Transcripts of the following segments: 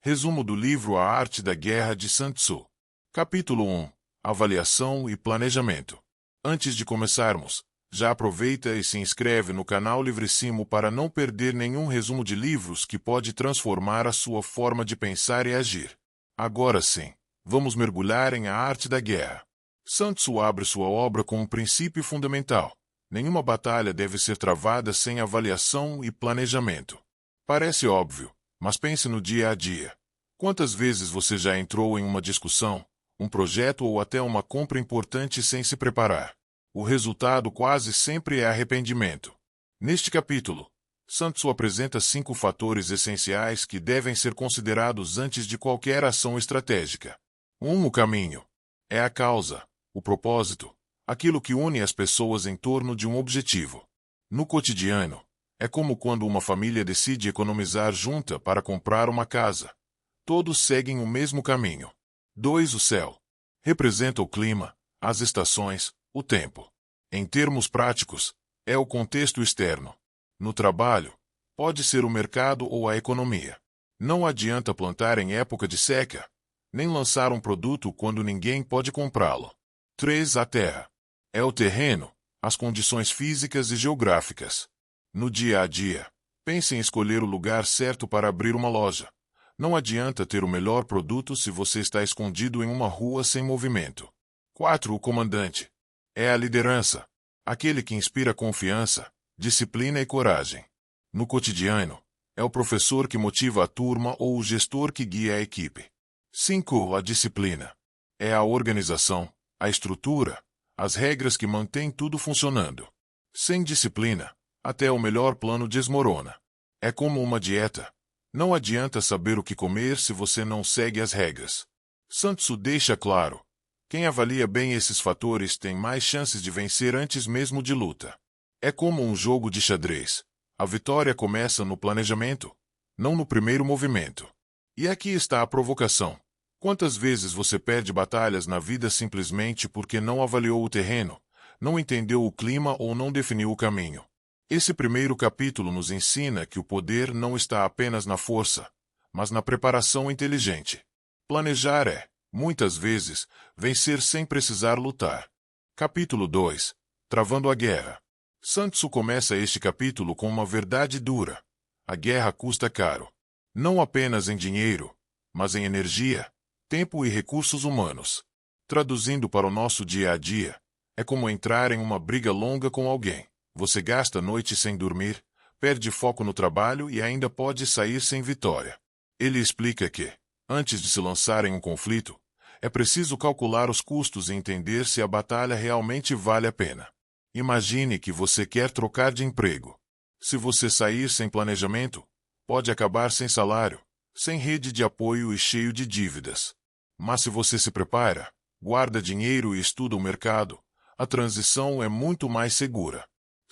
Resumo do livro A Arte da Guerra de Sun Tzu. Capítulo 1. Avaliação e Planejamento. Antes de começarmos, já aproveita e se inscreve no canal Livrissimo para não perder nenhum resumo de livros que pode transformar a sua forma de pensar e agir. Agora sim, vamos mergulhar em A Arte da Guerra. Sun Tzu abre sua obra com um princípio fundamental. Nenhuma batalha deve ser travada sem avaliação e planejamento. Parece óbvio, mas pense no dia a dia. Quantas vezes você já entrou em uma discussão, um projeto ou até uma compra importante sem se preparar? O resultado quase sempre é arrependimento. Neste capítulo, Sun Tzu apresenta 5 fatores essenciais que devem ser considerados antes de qualquer ação estratégica. 1. O caminho. É a causa, o propósito, aquilo que une as pessoas em torno de um objetivo. No cotidiano, é como quando uma família decide economizar junta para comprar uma casa. Todos seguem o mesmo caminho. 2. O céu. Representa o clima, as estações, o tempo. Em termos práticos, é o contexto externo. No trabalho, pode ser o mercado ou a economia. Não adianta plantar em época de seca, nem lançar um produto quando ninguém pode comprá-lo. 3. A terra. É o terreno, as condições físicas e geográficas. No dia a dia, pense em escolher o lugar certo para abrir uma loja. Não adianta ter o melhor produto se você está escondido em uma rua sem movimento. 4. O comandante. É a liderança, aquele que inspira confiança, disciplina e coragem. No cotidiano, é o professor que motiva a turma ou o gestor que guia a equipe. 5. A disciplina. É a organização, a estrutura, as regras que mantêm tudo funcionando. Sem disciplina, até o melhor plano desmorona. É como uma dieta. Não adianta saber o que comer se você não segue as regras. Sun Tzu deixa claro: quem avalia bem esses fatores tem mais chances de vencer antes mesmo de luta. É como um jogo de xadrez. A vitória começa no planejamento, não no primeiro movimento. E aqui está a provocação. Quantas vezes você perde batalhas na vida simplesmente porque não avaliou o terreno, não entendeu o clima ou não definiu o caminho? Esse primeiro capítulo nos ensina que o poder não está apenas na força, mas na preparação inteligente. Planejar é, muitas vezes, vencer sem precisar lutar. Capítulo 2. Travando a guerra. Sun Tzu começa este capítulo com uma verdade dura. A guerra custa caro. Não apenas em dinheiro, mas em energia, tempo e recursos humanos. Traduzindo para o nosso dia a dia, é como entrar em uma briga longa com alguém. Você gasta noites sem dormir, perde foco no trabalho e ainda pode sair sem vitória. Ele explica que, antes de se lançar em um conflito, é preciso calcular os custos e entender se a batalha realmente vale a pena. Imagine que você quer trocar de emprego. Se você sair sem planejamento, pode acabar sem salário, sem rede de apoio e cheio de dívidas. Mas se você se prepara, guarda dinheiro e estuda o mercado, a transição é muito mais segura.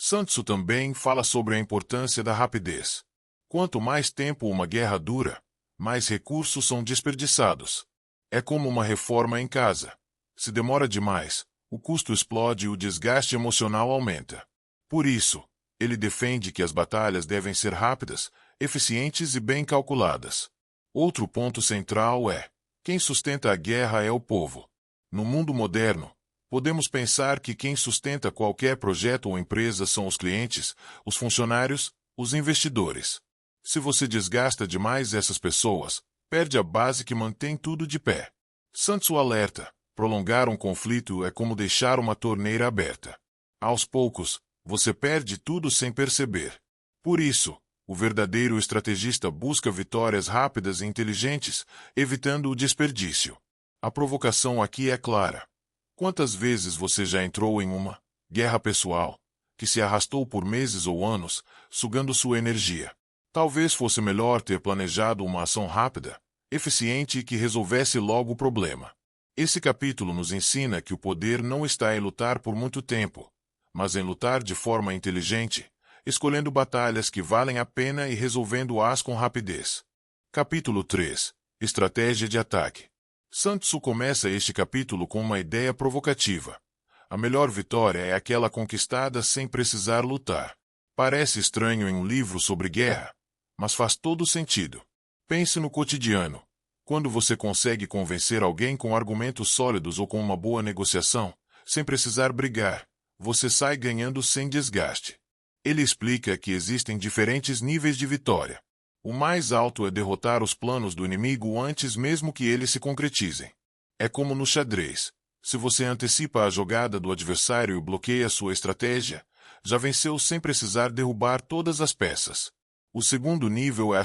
Sun Tzu também fala sobre a importância da rapidez. Quanto mais tempo uma guerra dura, mais recursos são desperdiçados. É como uma reforma em casa. Se demora demais, o custo explode e o desgaste emocional aumenta. Por isso, ele defende que as batalhas devem ser rápidas, eficientes e bem calculadas. Outro ponto central é: quem sustenta a guerra é o povo. No mundo moderno, podemos pensar que quem sustenta qualquer projeto ou empresa são os clientes, os funcionários, os investidores. Se você desgasta demais essas pessoas, perde a base que mantém tudo de pé. Sun Tzu alerta: prolongar um conflito é como deixar uma torneira aberta. Aos poucos, você perde tudo sem perceber. Por isso, o verdadeiro estrategista busca vitórias rápidas e inteligentes, evitando o desperdício. A provocação aqui é clara. Quantas vezes você já entrou em uma guerra pessoal, que se arrastou por meses ou anos, sugando sua energia? Talvez fosse melhor ter planejado uma ação rápida, eficiente e que resolvesse logo o problema. Esse capítulo nos ensina que o poder não está em lutar por muito tempo, mas em lutar de forma inteligente, escolhendo batalhas que valem a pena e resolvendo-as com rapidez. Capítulo 3. Estratégia de ataque. Sun Tzu começa este capítulo com uma ideia provocativa. A melhor vitória é aquela conquistada sem precisar lutar. Parece estranho em um livro sobre guerra, mas faz todo sentido. Pense no cotidiano. Quando você consegue convencer alguém com argumentos sólidos ou com uma boa negociação, sem precisar brigar, você sai ganhando sem desgaste. Ele explica que existem diferentes níveis de vitória. O mais alto é derrotar os planos do inimigo antes mesmo que eles se concretizem. É como no xadrez. Se você antecipa a jogada do adversário e bloqueia sua estratégia, já venceu sem precisar derrubar todas as peças. O segundo nível é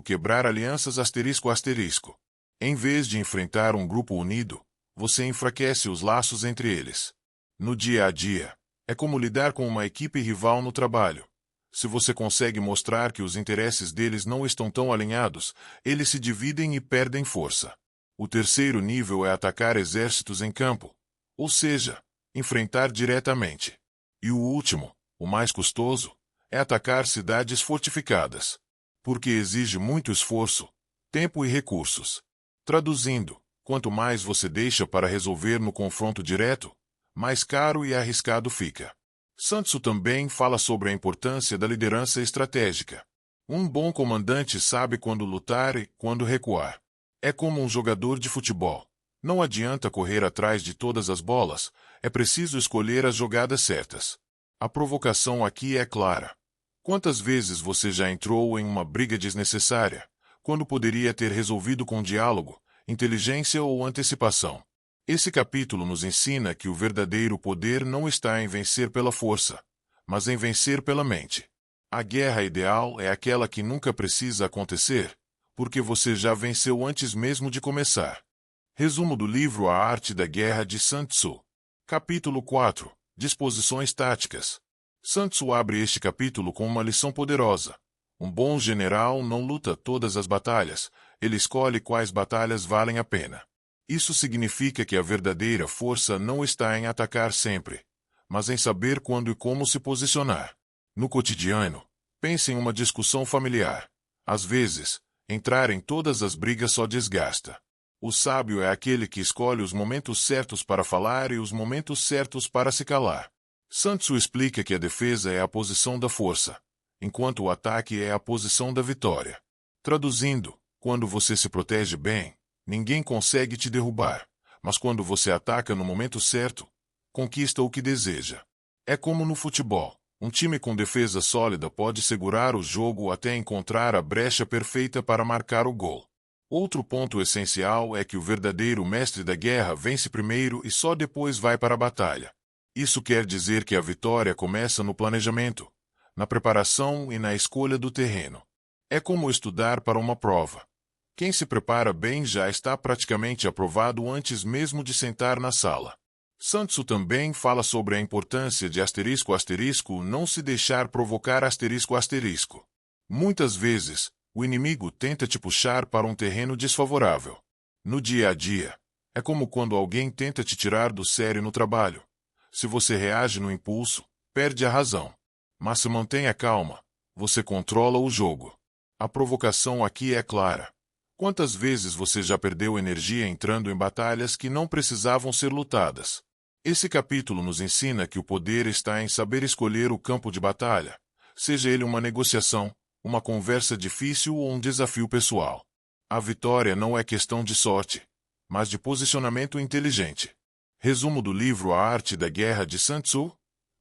quebrar alianças ***. Em vez de enfrentar um grupo unido, você enfraquece os laços entre eles. No dia a dia, é como lidar com uma equipe rival no trabalho. Se você consegue mostrar que os interesses deles não estão tão alinhados, eles se dividem e perdem força. O terceiro nível é atacar exércitos em campo, ou seja, enfrentar diretamente. E o último, o mais custoso, é atacar cidades fortificadas. Porque exige muito esforço, tempo e recursos. Traduzindo, quanto mais você deixa para resolver no confronto direto, mais caro e arriscado fica. Sun Tzu também fala sobre a importância da liderança estratégica. Um bom comandante sabe quando lutar e quando recuar. É como um jogador de futebol. Não adianta correr atrás de todas as bolas, é preciso escolher as jogadas certas. A provocação aqui é clara. Quantas vezes você já entrou em uma briga desnecessária, quando poderia ter resolvido com diálogo, inteligência ou antecipação? Esse capítulo nos ensina que o verdadeiro poder não está em vencer pela força, mas em vencer pela mente. A guerra ideal é aquela que nunca precisa acontecer, porque você já venceu antes mesmo de começar. Resumo do livro A Arte da Guerra de Sun Tzu. Capítulo 4. Disposições táticas. Sun Tzu abre este capítulo com uma lição poderosa. Um bom general não luta todas as batalhas, ele escolhe quais batalhas valem a pena. Isso significa que a verdadeira força não está em atacar sempre, mas em saber quando e como se posicionar. No cotidiano, pense em uma discussão familiar. Às vezes, entrar em todas as brigas só desgasta. O sábio é aquele que escolhe os momentos certos para falar e os momentos certos para se calar. Sun Tzu explica que a defesa é a posição da força, enquanto o ataque é a posição da vitória. Traduzindo, quando você se protege bem, ninguém consegue te derrubar, mas quando você ataca no momento certo, conquista o que deseja. É como no futebol. Um time com defesa sólida pode segurar o jogo até encontrar a brecha perfeita para marcar o gol. Outro ponto essencial é que o verdadeiro mestre da guerra vence primeiro e só depois vai para a batalha. Isso quer dizer que a vitória começa no planejamento, na preparação e na escolha do terreno. É como estudar para uma prova. Quem se prepara bem já está praticamente aprovado antes mesmo de sentar na sala. Sun Tzu também fala sobre a importância de não se deixar provocar ***. Muitas vezes, o inimigo tenta te puxar para um terreno desfavorável. No dia a dia, é como quando alguém tenta te tirar do sério no trabalho. Se você reage no impulso, perde a razão. Mas se mantenha calma, você controla o jogo. A provocação aqui é clara. Quantas vezes você já perdeu energia entrando em batalhas que não precisavam ser lutadas? Esse capítulo nos ensina que o poder está em saber escolher o campo de batalha, seja ele uma negociação, uma conversa difícil ou um desafio pessoal. A vitória não é questão de sorte, mas de posicionamento inteligente. Resumo do livro A Arte da Guerra de Sun Tzu,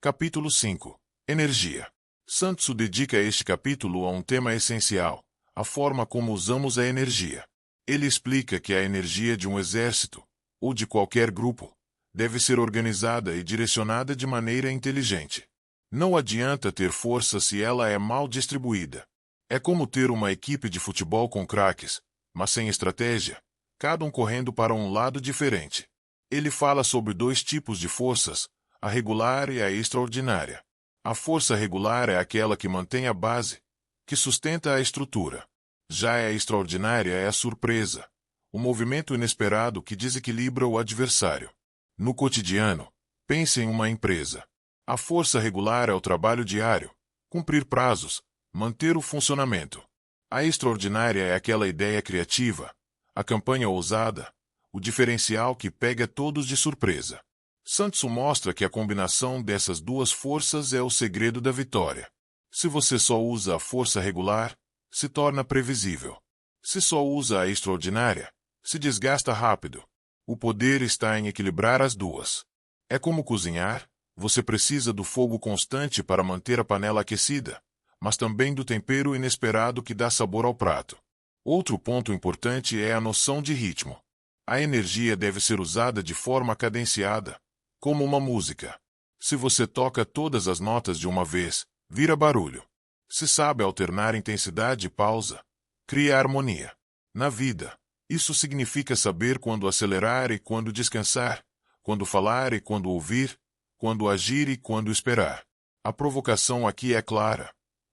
capítulo 5. Energia. Sun Tzu dedica este capítulo a um tema essencial, a forma como usamos a energia. Ele explica que a energia de um exército, ou de qualquer grupo, deve ser organizada e direcionada de maneira inteligente. Não adianta ter força se ela é mal distribuída. É como ter uma equipe de futebol com craques, mas sem estratégia, cada um correndo para um lado diferente. Ele fala sobre dois tipos de forças, a regular e a extraordinária. A força regular é aquela que mantém a base, que sustenta a estrutura. Já a extraordinária é a surpresa, o movimento inesperado que desequilibra o adversário. No cotidiano, pense em uma empresa. A força regular é o trabalho diário, cumprir prazos, manter o funcionamento. A extraordinária é aquela ideia criativa, a campanha ousada, o diferencial que pega todos de surpresa. Sun Tzu mostra que a combinação dessas duas forças é o segredo da vitória. Se você só usa a força regular, se torna previsível. Se só usa a extraordinária, se desgasta rápido. O poder está em equilibrar as duas. É como cozinhar, você precisa do fogo constante para manter a panela aquecida, mas também do tempero inesperado que dá sabor ao prato. Outro ponto importante é a noção de ritmo. A energia deve ser usada de forma cadenciada, como uma música. Se você toca todas as notas de uma vez, vira barulho. Se sabe alternar intensidade e pausa, cria harmonia. Na vida, isso significa saber quando acelerar e quando descansar, quando falar e quando ouvir, quando agir e quando esperar. A provocação aqui é clara.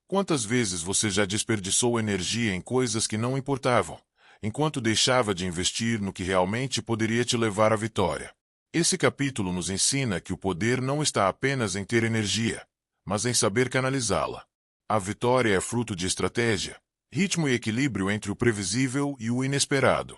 Quantas vezes você já desperdiçou energia em coisas que não importavam, enquanto deixava de investir no que realmente poderia te levar à vitória? Esse capítulo nos ensina que o poder não está apenas em ter energia, mas em saber canalizá-la. A vitória é fruto de estratégia, ritmo e equilíbrio entre o previsível e o inesperado.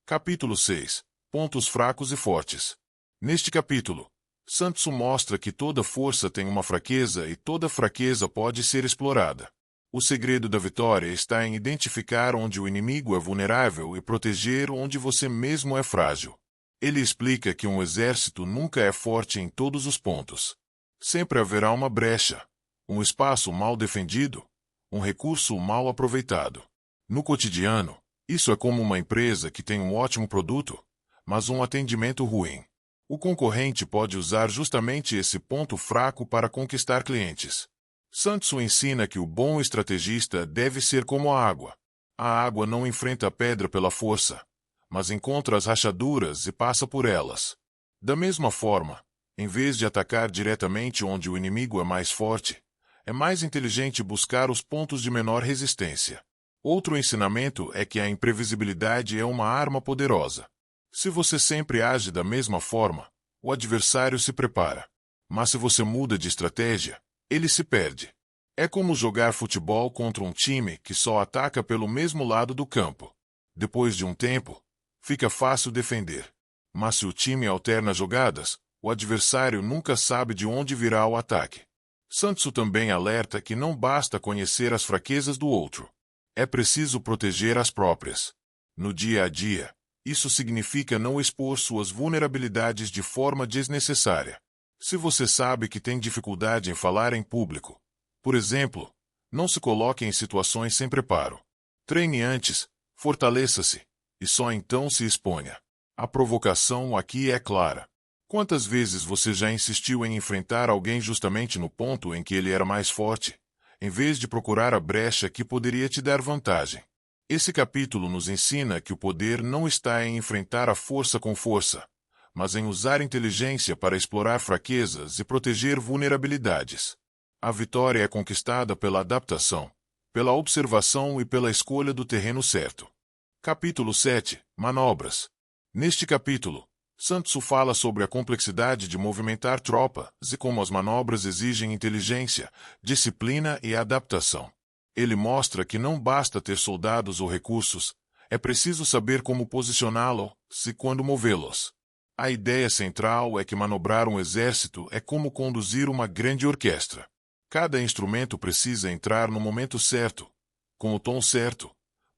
Capítulo 6. Pontos fracos e fortes. Neste capítulo, Sun Tzu mostra que toda força tem uma fraqueza e toda fraqueza pode ser explorada. O segredo da vitória está em identificar onde o inimigo é vulnerável e proteger onde você mesmo é frágil. Ele explica que um exército nunca é forte em todos os pontos. Sempre haverá uma brecha, um espaço mal defendido, um recurso mal aproveitado. No cotidiano, isso é como uma empresa que tem um ótimo produto, mas um atendimento ruim. O concorrente pode usar justamente esse ponto fraco para conquistar clientes. Sun Tzu ensina que o bom estrategista deve ser como a água. A água não enfrenta a pedra pela força, mas encontra as rachaduras e passa por elas. Da mesma forma, em vez de atacar diretamente onde o inimigo é mais forte, é mais inteligente buscar os pontos de menor resistência. Outro ensinamento é que a imprevisibilidade é uma arma poderosa. Se você sempre age da mesma forma, o adversário se prepara. Mas se você muda de estratégia, ele se perde. É como jogar futebol contra um time que só ataca pelo mesmo lado do campo. Depois de um tempo, fica fácil defender. Mas se o time alterna jogadas, o adversário nunca sabe de onde virá o ataque. Sun Tzu também alerta que não basta conhecer as fraquezas do outro. É preciso proteger as próprias. No dia a dia, isso significa não expor suas vulnerabilidades de forma desnecessária. Se você sabe que tem dificuldade em falar em público, por exemplo, não se coloque em situações sem preparo. Treine antes, fortaleça-se, e só então se exponha. A provocação aqui é clara. Quantas vezes você já insistiu em enfrentar alguém justamente no ponto em que ele era mais forte, em vez de procurar a brecha que poderia te dar vantagem? Esse capítulo nos ensina que o poder não está em enfrentar a força com força, mas em usar inteligência para explorar fraquezas e proteger vulnerabilidades. A vitória é conquistada pela adaptação, pela observação e pela escolha do terreno certo. Capítulo 7. Manobras. Neste capítulo, Sun Tzu fala sobre a complexidade de movimentar tropas e como as manobras exigem inteligência, disciplina e adaptação. Ele mostra que não basta ter soldados ou recursos, é preciso saber como posicioná-los e quando movê-los. A ideia central é que manobrar um exército é como conduzir uma grande orquestra. Cada instrumento precisa entrar no momento certo, com o tom certo,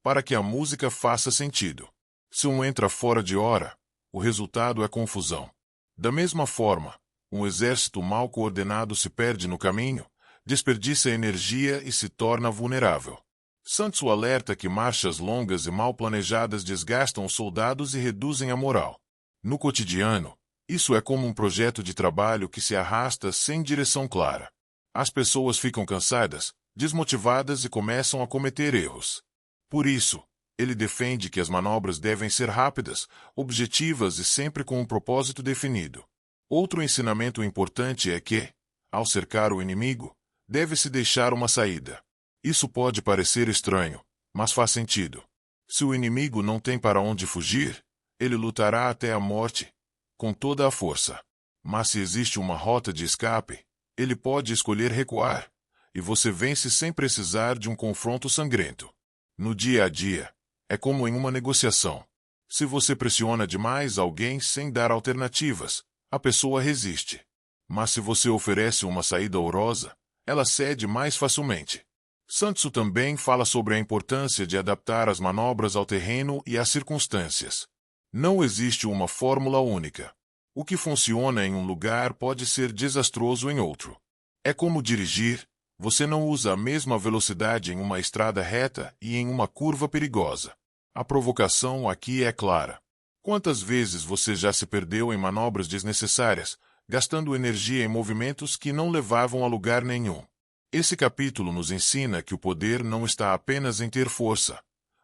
para que a música faça sentido. Se um entra fora de hora, o resultado é confusão. Da mesma forma, um exército mal coordenado se perde no caminho, desperdiça energia e se torna vulnerável. Sun Tzu alerta que marchas longas e mal planejadas desgastam os soldados e reduzem a moral. No cotidiano, isso é como um projeto de trabalho que se arrasta sem direção clara. As pessoas ficam cansadas, desmotivadas e começam a cometer erros. Por isso, ele defende que as manobras devem ser rápidas, objetivas e sempre com um propósito definido. Outro ensinamento importante é que, ao cercar o inimigo, deve-se deixar uma saída. Isso pode parecer estranho, mas faz sentido. Se o inimigo não tem para onde fugir, ele lutará até a morte, com toda a força. Mas se existe uma rota de escape, ele pode escolher recuar, e você vence sem precisar de um confronto sangrento. No dia a dia, é como em uma negociação. Se você pressiona demais alguém sem dar alternativas, a pessoa resiste. Mas se você oferece uma saída ourosa, ela cede mais facilmente. Sun Tzu também fala sobre a importância de adaptar as manobras ao terreno e às circunstâncias. Não existe uma fórmula única. O que funciona em um lugar pode ser desastroso em outro. É como dirigir, você não usa a mesma velocidade em uma estrada reta e em uma curva perigosa. A provocação aqui é clara. Quantas vezes você já se perdeu em manobras desnecessárias, gastando energia em movimentos que não levavam a lugar nenhum? Esse capítulo nos ensina que o poder não está apenas em ter força,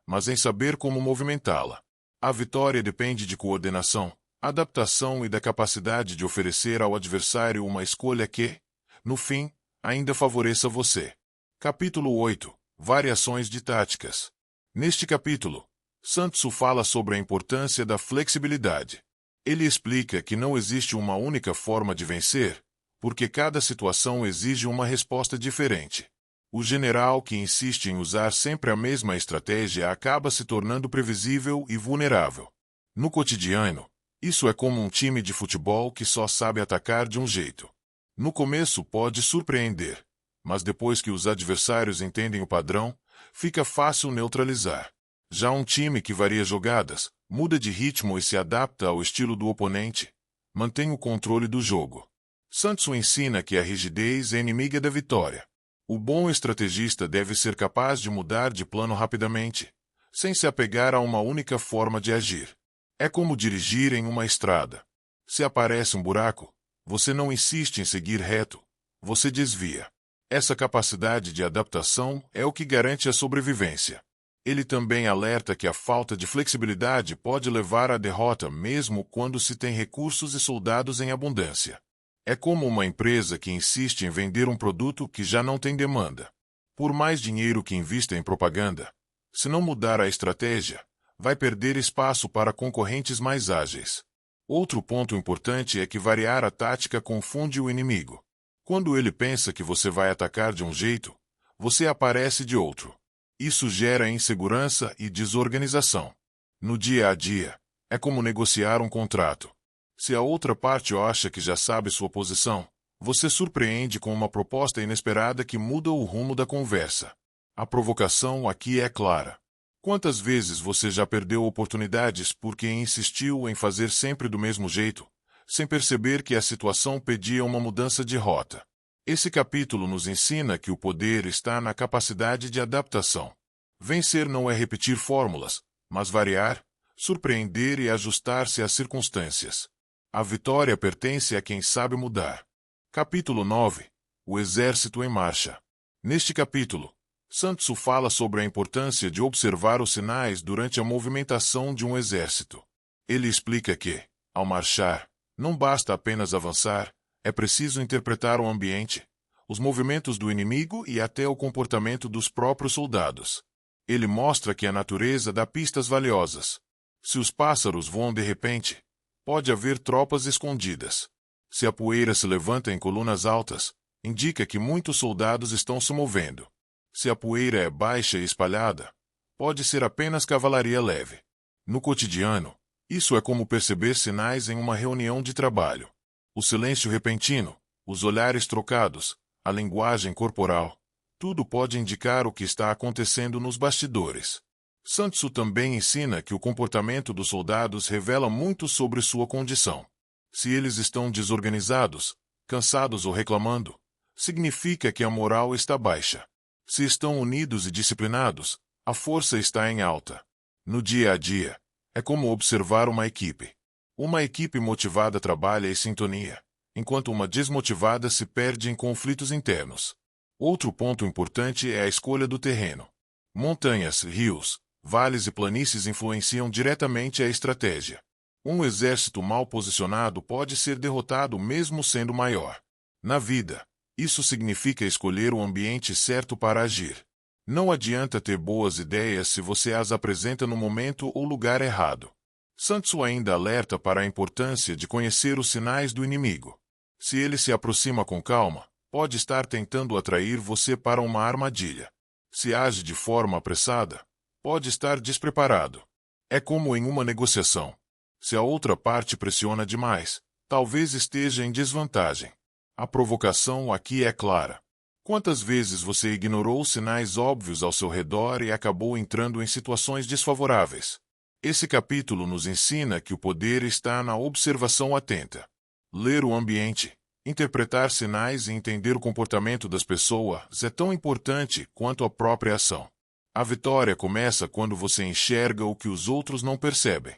mas em saber como movimentá-la. A vitória depende de coordenação, adaptação e da capacidade de oferecer ao adversário uma escolha que, no fim, ainda favoreça você. Capítulo 8. Variações de táticas. Neste capítulo, Sun Tzu fala sobre a importância da flexibilidade. Ele explica que não existe uma única forma de vencer, porque cada situação exige uma resposta diferente. O general que insiste em usar sempre a mesma estratégia acaba se tornando previsível e vulnerável. No cotidiano, isso é como um time de futebol que só sabe atacar de um jeito. No começo pode surpreender, mas depois que os adversários entendem o padrão, fica fácil neutralizar. Já um time que varia jogadas, muda de ritmo e se adapta ao estilo do oponente, mantém o controle do jogo. Sun Tzu ensina que a rigidez é inimiga da vitória. O bom estrategista deve ser capaz de mudar de plano rapidamente, sem se apegar a uma única forma de agir. É como dirigir em uma estrada. Se aparece um buraco, você não insiste em seguir reto, você desvia. Essa capacidade de adaptação é o que garante a sobrevivência. Ele também alerta que a falta de flexibilidade pode levar à derrota mesmo quando se tem recursos e soldados em abundância. É como uma empresa que insiste em vender um produto que já não tem demanda. Por mais dinheiro que invista em propaganda, se não mudar a estratégia, vai perder espaço para concorrentes mais ágeis. Outro ponto importante é que variar a tática confunde o inimigo. Quando ele pensa que você vai atacar de um jeito, você aparece de outro. Isso gera insegurança e desorganização. No dia a dia, é como negociar um contrato. Se a outra parte acha que já sabe sua posição, você surpreende com uma proposta inesperada que muda o rumo da conversa. A provocação aqui é clara. Quantas vezes você já perdeu oportunidades porque insistiu em fazer sempre do mesmo jeito, sem perceber que a situação pedia uma mudança de rota? Esse capítulo nos ensina que o poder está na capacidade de adaptação. Vencer não é repetir fórmulas, mas variar, surpreender e ajustar-se às circunstâncias. A vitória pertence a quem sabe mudar. Capítulo 9. O Exército em Marcha. Neste capítulo, Sun Tzu fala sobre a importância de observar os sinais durante a movimentação de um exército. Ele explica que, ao marchar, não basta apenas avançar, é preciso interpretar o ambiente, os movimentos do inimigo e até o comportamento dos próprios soldados. Ele mostra que a natureza dá pistas valiosas. Se os pássaros voam de repente, pode haver tropas escondidas. Se a poeira se levanta em colunas altas, indica que muitos soldados estão se movendo. Se a poeira é baixa e espalhada, pode ser apenas cavalaria leve. No cotidiano, isso é como perceber sinais em uma reunião de trabalho. O silêncio repentino, os olhares trocados, a linguagem corporal, tudo pode indicar o que está acontecendo nos bastidores. Sun Tzu também ensina que o comportamento dos soldados revela muito sobre sua condição. Se eles estão desorganizados, cansados ou reclamando, significa que a moral está baixa. Se estão unidos e disciplinados, a força está em alta. No dia a dia, é como observar uma equipe. Uma equipe motivada trabalha em sintonia, enquanto uma desmotivada se perde em conflitos internos. Outro ponto importante é a escolha do terreno. Montanhas, rios, vales e planícies influenciam diretamente a estratégia. Um exército mal posicionado pode ser derrotado mesmo sendo maior. Na vida, isso significa escolher o ambiente certo para agir. Não adianta ter boas ideias se você as apresenta no momento ou lugar errado. Sun Tzu ainda alerta para a importância de conhecer os sinais do inimigo. Se ele se aproxima com calma, pode estar tentando atrair você para uma armadilha. Se age de forma apressada, pode estar despreparado. É como em uma negociação. Se a outra parte pressiona demais, talvez esteja em desvantagem. A provocação aqui é clara. Quantas vezes você ignorou sinais óbvios ao seu redor e acabou entrando em situações desfavoráveis? Esse capítulo nos ensina que o poder está na observação atenta. Ler o ambiente, interpretar sinais e entender o comportamento das pessoas é tão importante quanto a própria ação. A vitória começa quando você enxerga o que os outros não percebem.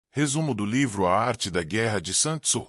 Resumo do livro A Arte da Guerra de Sun Tzu.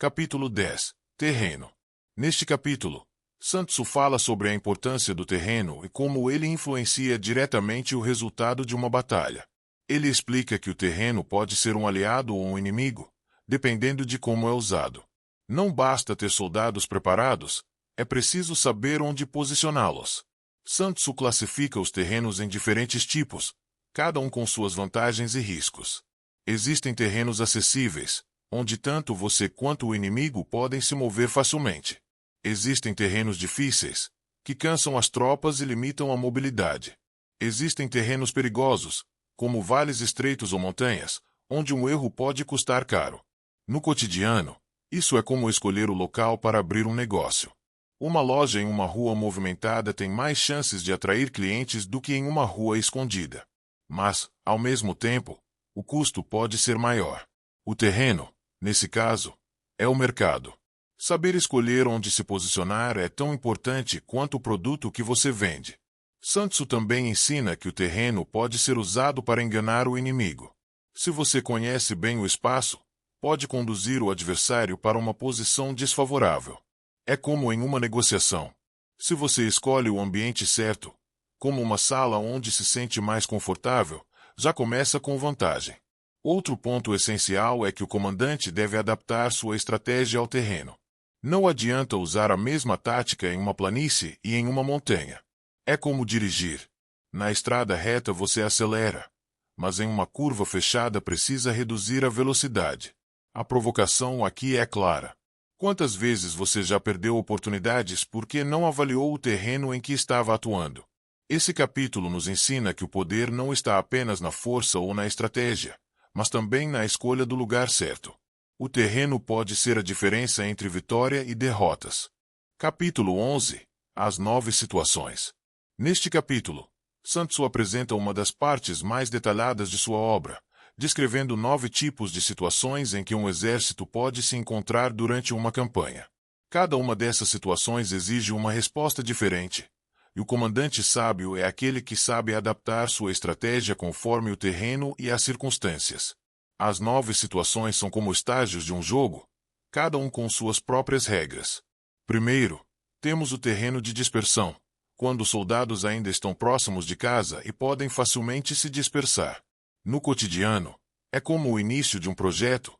Capítulo 10. Terreno. Neste capítulo, Sun Tzu fala sobre a importância do terreno e como ele influencia diretamente o resultado de uma batalha. Ele explica que o terreno pode ser um aliado ou um inimigo, dependendo de como é usado. Não basta ter soldados preparados, é preciso saber onde posicioná-los. Sun Tzu classifica os terrenos em diferentes tipos, cada um com suas vantagens e riscos. Existem terrenos acessíveis, onde tanto você quanto o inimigo podem se mover facilmente. Existem terrenos difíceis, que cansam as tropas e limitam a mobilidade. Existem terrenos perigosos, como vales estreitos ou montanhas, onde um erro pode custar caro. No cotidiano, isso é como escolher o local para abrir um negócio. Uma loja em uma rua movimentada tem mais chances de atrair clientes do que em uma rua escondida. Mas, ao mesmo tempo, o custo pode ser maior. O terreno, nesse caso, é o mercado. Saber escolher onde se posicionar é tão importante quanto o produto que você vende. Sun Tzu também ensina que o terreno pode ser usado para enganar o inimigo. Se você conhece bem o espaço, pode conduzir o adversário para uma posição desfavorável. É como em uma negociação. Se você escolhe o ambiente certo, como uma sala onde se sente mais confortável, já começa com vantagem. Outro ponto essencial é que o comandante deve adaptar sua estratégia ao terreno. Não adianta usar a mesma tática em uma planície e em uma montanha. É como dirigir. Na estrada reta você acelera, mas em uma curva fechada precisa reduzir a velocidade. A provocação aqui é clara. Quantas vezes você já perdeu oportunidades porque não avaliou o terreno em que estava atuando? Esse capítulo nos ensina que o poder não está apenas na força ou na estratégia, mas também na escolha do lugar certo. O terreno pode ser a diferença entre vitória e derrotas. Capítulo 11. As 9 situações. Neste capítulo, Sun Tzu apresenta uma das partes mais detalhadas de sua obra, descrevendo 9 tipos de situações em que um exército pode se encontrar durante uma campanha. Cada uma dessas situações exige uma resposta diferente, e o comandante sábio é aquele que sabe adaptar sua estratégia conforme o terreno e as circunstâncias. As 9 situações são como estágios de um jogo, cada um com suas próprias regras. Primeiro, temos o terreno de dispersão, quando os soldados ainda estão próximos de casa e podem facilmente se dispersar. No cotidiano, é como o início de um projeto,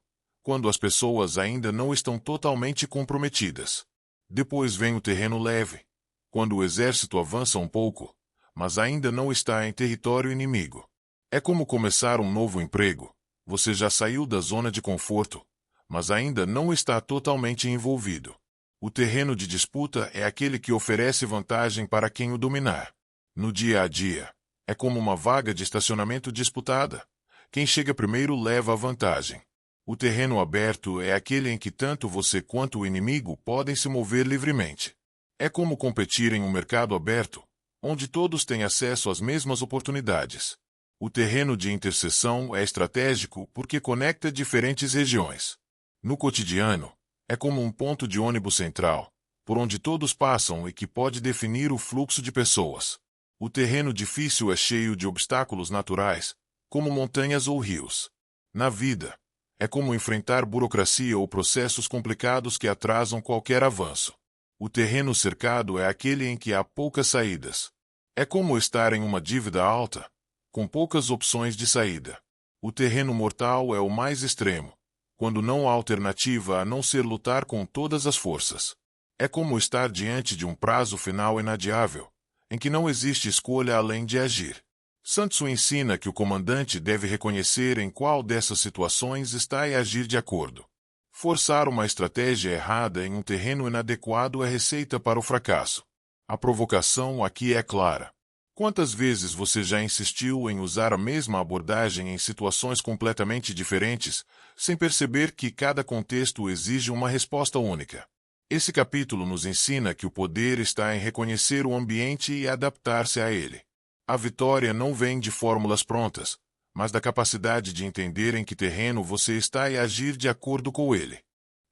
quando as pessoas ainda não estão totalmente comprometidas. Depois vem o terreno leve, quando o exército avança um pouco, mas ainda não está em território inimigo. É como começar um novo emprego. Você já saiu da zona de conforto, mas ainda não está totalmente envolvido. O terreno de disputa é aquele que oferece vantagem para quem o dominar. No dia a dia, é como uma vaga de estacionamento disputada. Quem chega primeiro leva a vantagem. O terreno aberto é aquele em que tanto você quanto o inimigo podem se mover livremente. É como competir em um mercado aberto, onde todos têm acesso às mesmas oportunidades. O terreno de interseção é estratégico porque conecta diferentes regiões. No cotidiano, é como um ponto de ônibus central, por onde todos passam e que pode definir o fluxo de pessoas. O terreno difícil é cheio de obstáculos naturais, como montanhas ou rios. Na vida, é como enfrentar burocracia ou processos complicados que atrasam qualquer avanço. O terreno cercado é aquele em que há poucas saídas. É como estar em uma dívida alta, com poucas opções de saída. O terreno mortal é o mais extremo, quando não há alternativa a não ser lutar com todas as forças. É como estar diante de um prazo final inadiável, em que não existe escolha além de agir. Sun Tzu ensina que o comandante deve reconhecer em qual dessas situações está e agir de acordo. Forçar uma estratégia errada em um terreno inadequado é receita para o fracasso. A provocação aqui é clara. Quantas vezes você já insistiu em usar a mesma abordagem em situações completamente diferentes, sem perceber que cada contexto exige uma resposta única? Esse capítulo nos ensina que o poder está em reconhecer o ambiente e adaptar-se a ele. A vitória não vem de fórmulas prontas, mas da capacidade de entender em que terreno você está e agir de acordo com ele.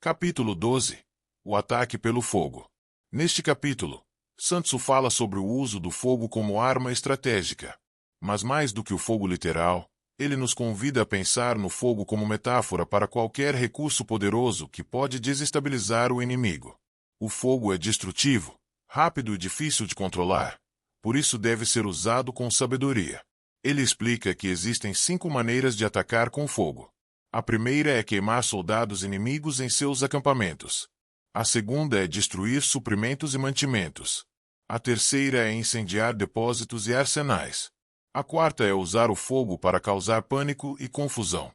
Capítulo 12. O ataque pelo fogo. Neste capítulo, Sun Tzu fala sobre o uso do fogo como arma estratégica. Mas mais do que o fogo literal, ele nos convida a pensar no fogo como metáfora para qualquer recurso poderoso que pode desestabilizar o inimigo. O fogo é destrutivo, rápido e difícil de controlar, por isso deve ser usado com sabedoria. Ele explica que existem 5 maneiras de atacar com fogo. A primeira é queimar soldados inimigos em seus acampamentos. A segunda é destruir suprimentos e mantimentos. A terceira é incendiar depósitos e arsenais. A quarta é usar o fogo para causar pânico e confusão.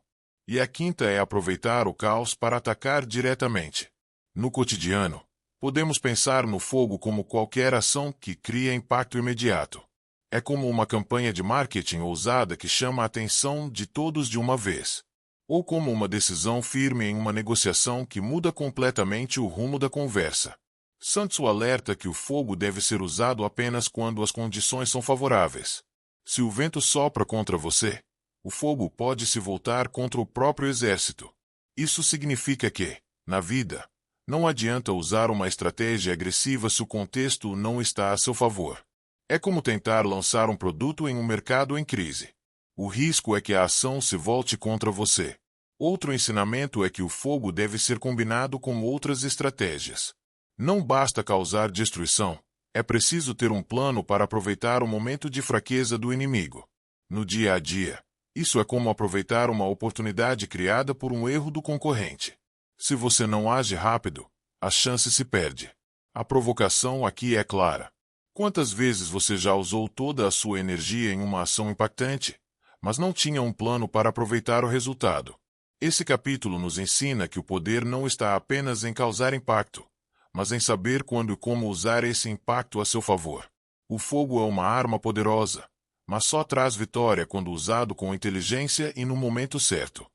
E a quinta é aproveitar o caos para atacar diretamente. No cotidiano, podemos pensar no fogo como qualquer ação que cria impacto imediato. É como uma campanha de marketing ousada que chama a atenção de todos de uma vez. Ou como uma decisão firme em uma negociação que muda completamente o rumo da conversa. Sun Tzu alerta que o fogo deve ser usado apenas quando as condições são favoráveis. Se o vento sopra contra você, o fogo pode se voltar contra o próprio exército. Isso significa que, na vida, não adianta usar uma estratégia agressiva se o contexto não está a seu favor. É como tentar lançar um produto em um mercado em crise. O risco é que a ação se volte contra você. Outro ensinamento é que o fogo deve ser combinado com outras estratégias. Não basta causar destruição. É preciso ter um plano para aproveitar o momento de fraqueza do inimigo. No dia a dia, isso é como aproveitar uma oportunidade criada por um erro do concorrente. Se você não age rápido, a chance se perde. A provocação aqui é clara. Quantas vezes você já usou toda a sua energia em uma ação impactante, mas não tinha um plano para aproveitar o resultado? Esse capítulo nos ensina que o poder não está apenas em causar impacto, mas em saber quando e como usar esse impacto a seu favor. O fogo é uma arma poderosa, mas só traz vitória quando usado com inteligência e no momento certo.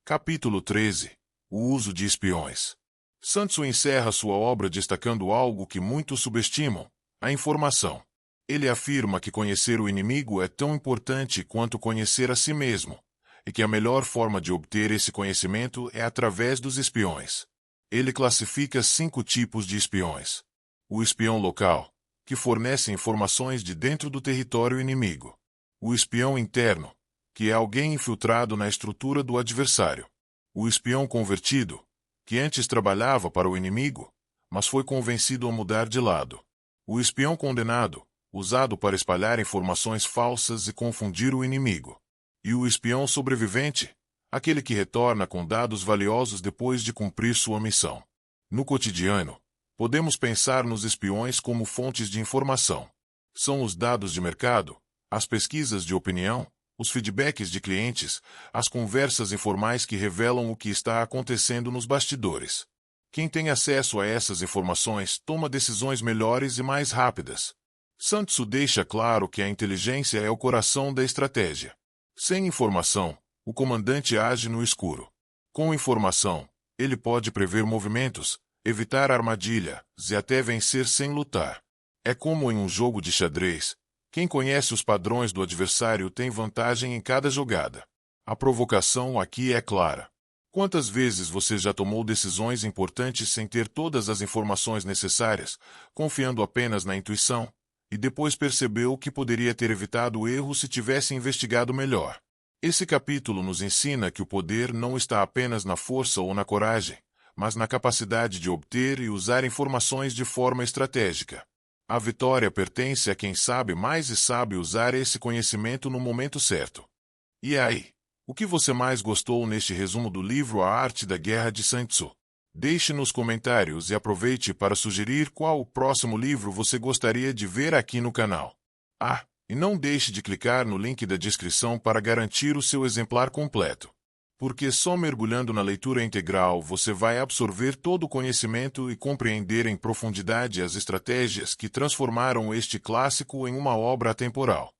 Capítulo 13. O uso de espiões. Sun Tzu encerra sua obra destacando algo que muitos subestimam: a informação. Ele afirma que conhecer o inimigo é tão importante quanto conhecer a si mesmo, e que a melhor forma de obter esse conhecimento é através dos espiões. Ele classifica 5 tipos de espiões. O espião local, que fornece informações de dentro do território inimigo. O espião interno, que é alguém infiltrado na estrutura do adversário. O espião convertido, que antes trabalhava para o inimigo, mas foi convencido a mudar de lado. O espião condenado, usado para espalhar informações falsas e confundir o inimigo. E o espião sobrevivente, aquele que retorna com dados valiosos depois de cumprir sua missão. No cotidiano, podemos pensar nos espiões como fontes de informação. São os dados de mercado, as pesquisas de opinião, os feedbacks de clientes, as conversas informais que revelam o que está acontecendo nos bastidores. Quem tem acesso a essas informações toma decisões melhores e mais rápidas. Sun Tzu deixa claro que a inteligência é o coração da estratégia. Sem informação, o comandante age no escuro. Com informação, ele pode prever movimentos, evitar armadilhas e até vencer sem lutar. É como em um jogo de xadrez. Quem conhece os padrões do adversário tem vantagem em cada jogada. A provocação aqui é clara. Quantas vezes você já tomou decisões importantes sem ter todas as informações necessárias, confiando apenas na intuição, e depois percebeu que poderia ter evitado o erro se tivesse investigado melhor? Esse capítulo nos ensina que o poder não está apenas na força ou na coragem, mas na capacidade de obter e usar informações de forma estratégica. A vitória pertence a quem sabe mais e sabe usar esse conhecimento no momento certo. E aí? O que você mais gostou neste resumo do livro A Arte da Guerra de Sun Tzu? Deixe nos comentários e aproveite para sugerir qual o próximo livro você gostaria de ver aqui no canal. E não deixe de clicar no link da descrição para garantir o seu exemplar completo. Porque só mergulhando na leitura integral você vai absorver todo o conhecimento e compreender em profundidade as estratégias que transformaram este clássico em uma obra atemporal.